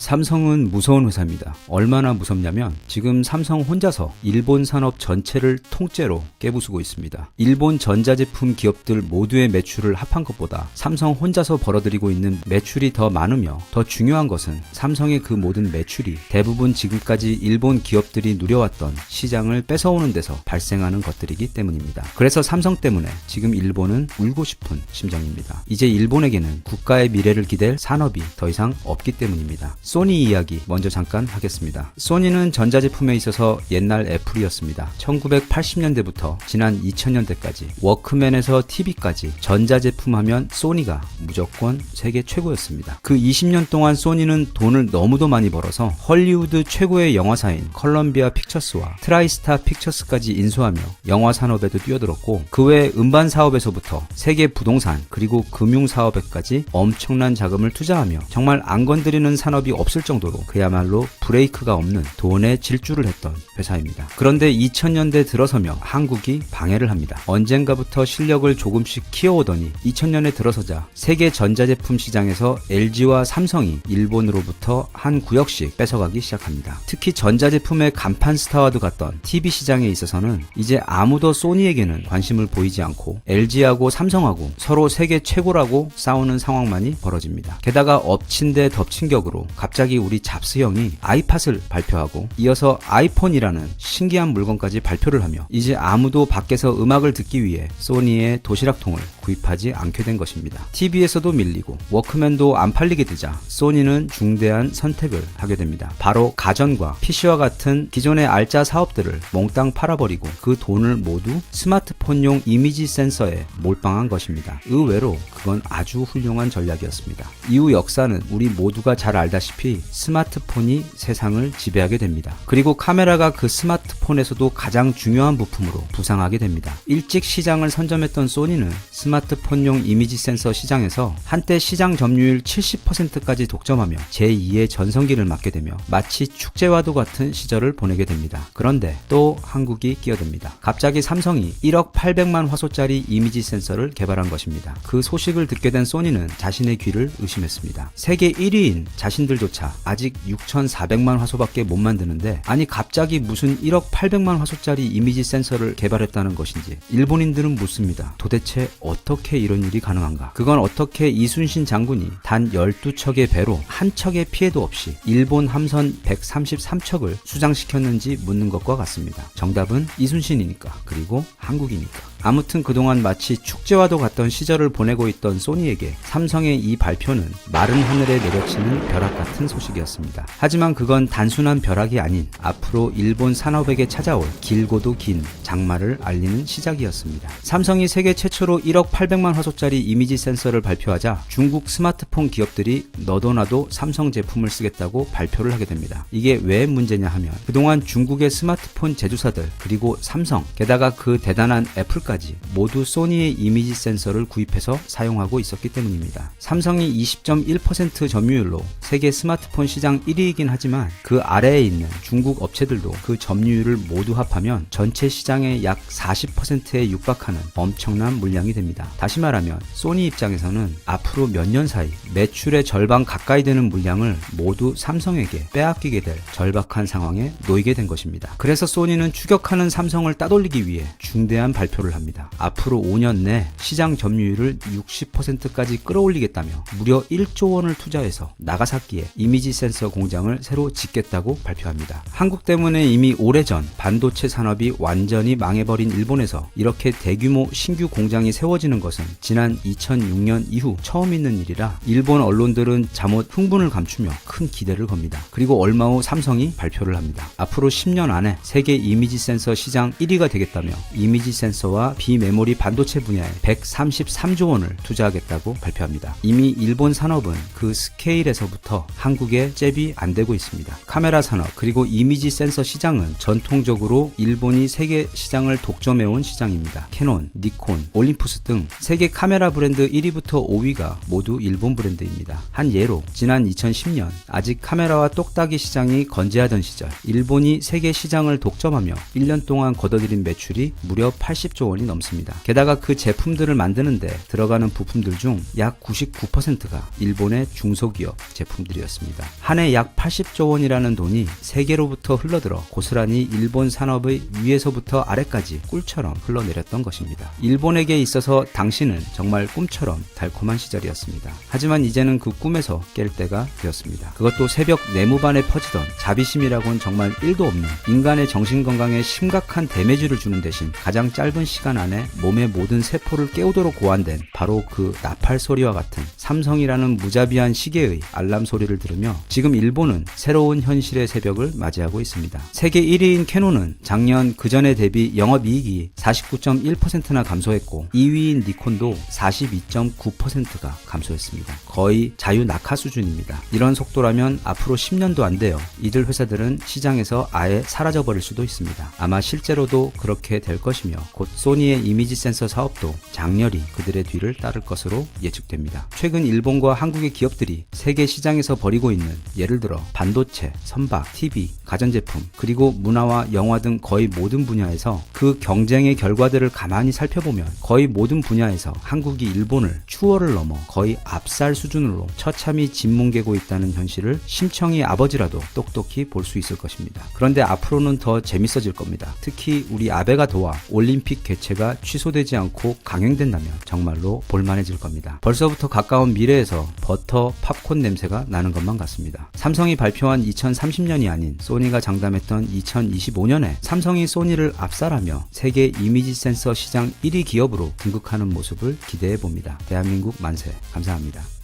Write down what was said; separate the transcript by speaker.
Speaker 1: 삼성은 무서운 회사입니다. 얼마나 무섭냐면 지금 삼성 혼자서 일본 산업 전체를 통째로 깨부수고 있습니다. 일본 전자제품 기업들 모두의 매출을 합한 것보다 삼성 혼자서 벌어들이고 있는 매출이 더 많으며, 더 중요한 것은 삼성의 그 모든 매출이 대부분 지금까지 일본 기업들이 누려왔던 시장을 뺏어오는 데서 발생하는 것들이기 때문입니다. 그래서 삼성 때문에 지금 일본은 울고 싶은 심정입니다. 이제 일본에게는 국가의 미래를 기댈 산업이 더 이상 없기 때문입니다. 소니 이야기 먼저 잠깐 하겠습니다. 소니는 전자제품에 있어서 옛날 애플이었습니다. 1980년대부터 지난 2000년대까지 워크맨에서 TV까지 전자제품 하면 소니가 무조건 세계 최고였습니다. 그 20년 동안 소니는 돈을 너무도 많이 벌어서 헐리우드 최고의 영화사인 컬럼비아 픽처스와 트라이스타 픽처스까지 인수하며 영화 산업에도 뛰어들었고, 그 외 음반 사업에서부터 세계 부동산 그리고 금융 사업에까지 엄청난 자금을 투자하며 정말 안 건드리는 산업이 없을 정도로 그야말로 브레이크가 없는 돈의 질주를 했던 회사입니다. 그런데 2000년대 들어서며 한국이 방해를 합니다. 언젠가부터 실력을 조금씩 키워오더니 2000년에 들어서자 세계 전자제품 시장에서 LG와 삼성이 일본으로부터 한 구역씩 뺏어가기 시작합니다. 특히 전자제품의 간판 스타와도 같던 TV 시장에 있어서는 이제 아무도 소니에게는 관심을 보이지 않고 LG하고 삼성하고 서로 세계 최고라고 싸우는 상황만이 벌어집니다. 게다가 엎친 데 덮친 격으로 갑자기 우리 잡스 형이 아이팟을 발표하고 이어서 아이폰이라는 신기한 물건까지 발표를 하며 이제 아무도 밖에서 음악을 듣기 위해 소니의 도시락통을 구입하지 않게 된 것입니다. TV에서도 밀리고 워크맨도 안 팔리게 되자 소니는 중대한 선택을 하게 됩니다. 바로 가전과 PC와 같은 기존의 알짜 사업들을 몽땅 팔아버리고 그 돈을 모두 스마트폰용 이미지 센서에 몰빵한 것입니다. 의외로 그건 아주 훌륭한 전략이었습니다. 이후 역사는 우리 모두가 잘 알다시피 스마트폰이 세상을 지배하게 됩니다. 그리고 카메라가 그 스마트폰에서도 가장 중요한 부품으로 부상하게 됩니다. 일찍 시장을 선점했던 소니는 스마트폰용 이미지 센서 시장에서 한때 시장 점유율 70%까지 독점하며 제2의 전성기를 맞게 되며 마치 축제와도 같은 시절을 보내게 됩니다. 그런데 또 한국이 끼어듭니다. 갑자기 삼성이 1억 800만 화소짜리 이미지 센서를 개발한 것입니다. 그 소식을 듣게 된 소니는 자신의 귀를 의심했습니다. 세계 1위인 자신들조차 아직 6,400만 화소밖에 못 만드는데, 아니 갑자기 무슨 1억 800만 화소짜리 이미지 센서를 개발했다는 것인지 일본인들은 묻습니다. 도대체 어떻게 이런 일이 가능한가? 그건 어떻게 이순신 장군이 단 12척의 배로 한 척의 피해도 없이 일본 함선 133척을 수장시켰는지 묻는 것과 같습니다. 정답은 이순신이니까, 그리고 한국이니까. 아무튼 그동안 마치 축제와도 같던 시절을 보내고 있던 소니에게 삼성의 이 발표는 마른 하늘에 내려치는 벼락 같은 소식이었습니다. 하지만 그건 단순한 벼락이 아닌 앞으로 일본 산업에게 찾아올 길고도 긴 장마를 알리는 시작이었습니다. 삼성이 세계 최초로 1억 800만 화소짜리 이미지 센서를 발표하자 중국 스마트폰 기업들이 너도 나도 삼성 제품을 쓰겠다고 발표를 하게 됩니다. 이게 왜 문제냐 하면 그동안 중국의 스마트폰 제조사들 그리고 삼성, 게다가 그 대단한 애플까지 모두 소니의 이미지 센서를 구입해서 사용하고 있었기 때문입니다. 삼성이 20.1% 점유율로 세계 스마트폰 시장 1위이긴 하지만 그 아래에 있는 중국 업체들도 그 점유율을 모두 합하면 전체 시장의 약 40%에 육박하는 엄청난 물량이 됩니다. 다시 말하면 소니 입장에서는 앞으로 몇 년 사이 매출의 절반 가까이 되는 물량을 모두 삼성에게 빼앗기게 될 절박한 상황에 놓이게 된 것입니다. 그래서 소니는 추격하는 삼성을 따돌리기 위해 중대한 발표를 합니다. 앞으로 5년 내 시장 점유율을 60%까지 끌어올리겠다며 무려 1조 원을 투자해서 나가사키에 이미지 센서 공장을 새로 짓겠다고 발표합니다. 한국 때문에 이미 오래전 반도체 산업이 완전히 망해버린 일본에서 이렇게 대규모 신규 공장이 세워지는 것은 지난 2006년 이후 처음 있는 일이라 일본 언론들은 잠옷 흥분을 감추며 큰 기대를 겁니다. 그리고 얼마 후 삼성이 발표를 합니다. 앞으로 10년 안에 세계 이미지 센서 시장 1위가 되겠다며 이미지 센서와 비메모리 반도체 분야에 133조 원을 투자하겠다고 발표합니다. 이미 일본 산업은 그 스케일에서부터 한국에 잽이 안 되고 있습니다. 카메라 산업 그리고 이미지 센서 시장은 전통적으로 일본이 세계 시장을 독점해온 시장입니다. 캐논, 니콘, 올림푸스 등 세계 카메라 브랜드 1위부터 5위가 모두 일본 브랜드입니다. 한 예로 지난 2010년 아직 카메라와 똑딱이 시장이 건재하던 시절 일본이 세계 시장을 독점하며 1년 동안 거둬들인 매출이 무려 80조 원이 넘습니다. 게다가 그 제품들을 만드는데 들어가는 부품들 중 약 99%가 일본의 중소기업 제품 제품들이었습니다. 한 해 약 80조 원이라는 돈이 세계로부터 흘러들어 고스란히 일본 산업의 위에서부터 아래까지 꿀처럼 흘러내렸던 것입니다. 일본에게 있어서 당시는 정말 꿈처럼 달콤한 시절이었습니다. 하지만 이제는 그 꿈에서 깰 때가 되었습니다. 그것도 새벽 내무반에 퍼지던 자비심이라고는 정말 1도 없는 인간의 정신건강에 심각한 데미지를 주는 대신 가장 짧은 시간 안에 몸의 모든 세포를 깨우도록 고안된 바로 그 나팔 소리와 같은 삼성이라는 무자비한 시계의 알람 소리를 들으며 지금 일본은 새로운 현실의 새벽을 맞이하고 있습니다. 세계 1위인 캐논은 작년 그전에 대비 영업이익이 49.1%나 감소했고 2위인 니콘도 42.9%가 감소했습니다. 거의 자유낙하 수준입니다. 이런 속도라면 앞으로 10년도 안 돼요. 이들 회사들은 시장에서 아예 사라져버릴 수도 있습니다. 아마 실제로도 그렇게 될 것이며 곧 소니의 이미지 센서 사업도 장렬히 그들의 뒤를 따를 것으로 예측됩니다. 최근 일본과 한국의 기업들이 세계 시장에서 벌이고 있는 예를 들어 반도체, 선박, TV, 가전제품, 그리고 문화와 영화 등 거의 모든 분야에서 그 경쟁의 결과들을 가만히 살펴보면 거의 모든 분야에서 한국이 일본을 추월을 넘어 거의 압살 수준으로 처참히 짓뭉개고 있다는 현실을 심청이 아버지라도 똑똑히 볼 수 있을 것입니다. 그런데 앞으로는 더 재밌어질 겁니다. 특히 우리 아베가 도와 올림픽 개최가 취소되지 않고 강행된다면 정말로 볼만해질 겁니다. 벌써부터 가까운 미래에서 버터 팝콘 냄새가 나는 것만 같습니다. 삼성이 발표한 2030년이 아닌 소니가 장담했던 2025년에 삼성이 소니를 압살하며 세계 이미지 센서 시장 1위 기업으로 등극하는 모습을 기대해 봅니다. 대한민국 만세. 감사합니다.